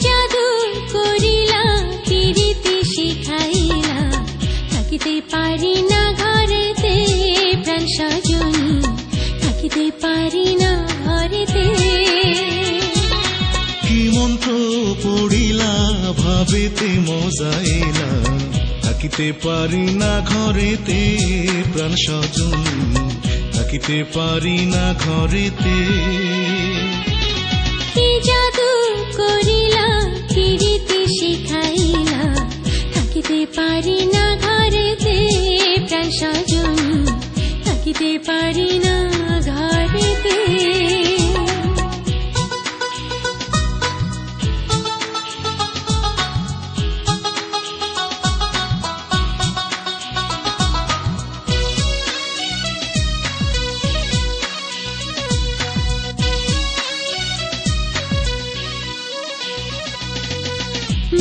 জাদু করিলা পিরিতি শিখাইলা থাকিতে পারি না ঘরেতে প্রাণ সজনী থাকিতে পারি না ঘরেতে কি মন্ত্র পড়িলা ভাবেতে মজাইলা থাকিতে পারি না ঘরেতে প্রাণ সজনী থাকিতে পারি না ঘরেতে কি জাদু করিলা পিরিতি শিখাইলা থাকিতে পারি না ঘরেতে প্রাণ সজনী থাকিতে পারি না ঘরেতে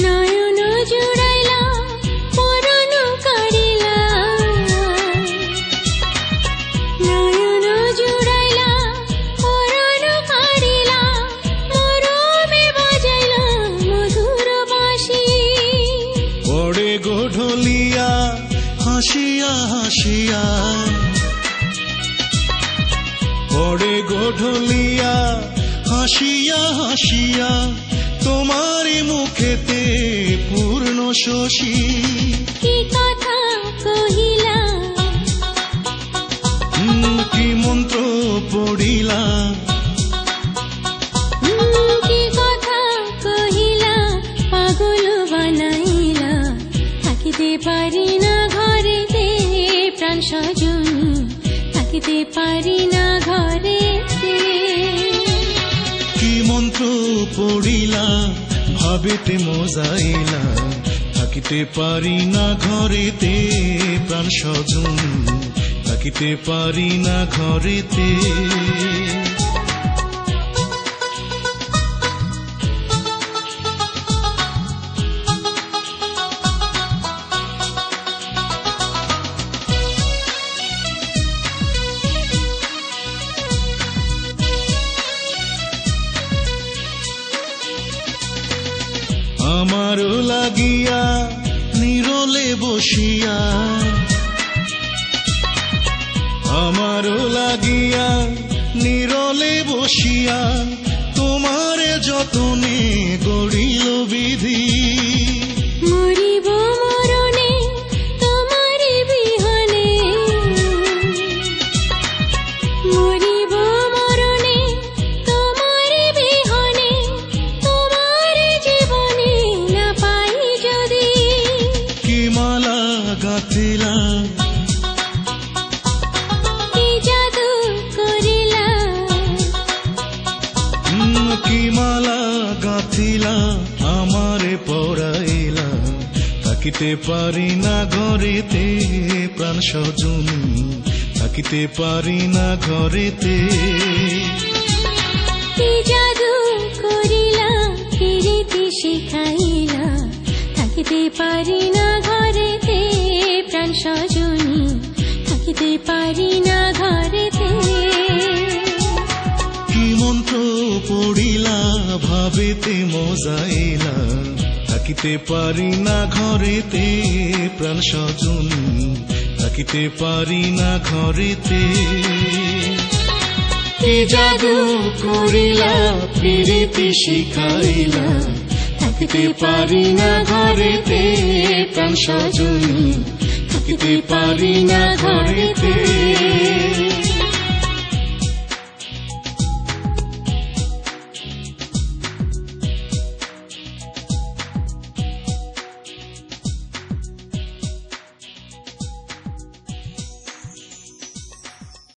নয়ন জুড়াইলা পরাণ কাড়িলা নয়ন জুড়াইলা পরাণ কাড়িলা মরমে বাজাইলা মধুর বাঁশি পড়ে গোঢলিয়া হাসিয়া হাসিয়া পড়ে গোঢলিয়া হাসিয়া হাসিয়া তোমার মুখেতে পূর্ণ শশী কি কথা কহিলা কি মন্ত্র পড়িলা কি কথা কহিলা পাগল বানাইলা থাকিতে পারি না ঘরেতে প্রাণ সজনী থাকিতে পারি না ঘরেতে কি মন্ত্র পড়িলা ভাবেতে মজাইলা থাকিতে পারি না ঘরেতে প্রাণ সজনী থাকিতে পারি না ঘরেতে আমার লাগিয়া নিরলে বসিয়া আমার লাগিয়া নিরলে বসিয়া তোমার যতনে গড়িল বিধি মরিব মরণে তোমার বিহনে মরিব মরণে তোমার বিহনে তোমার জীবনে না পাই যদি কি মালা গাঁথিলা কি জাদু করিলা কি মালা গাঁথিলা আমারে পড়াইলা থাকিতে পারি না ঘরেতে প্রাণ সজনী থাকিতে পারি না ঘরেতে কি জাদু করিলা পিরিতি শিখাইলা থাকিতে পারি না ঘরেতে প্রাণ সজনী থাকিতে পারি না ঘরেতে কি মন্ত্র পড়িলা ভাবেতে মজাইলা থাকিতে পারি না ঘরেতে প্রাণ সজনী থাকিতে পারি না ঘরেতে কি জাদু করিলা পিরিতি শিখাইলা থাকিতে পারি না ঘরেতে প্রাণ সজনী থাকিতে পারি না ঘরেতে।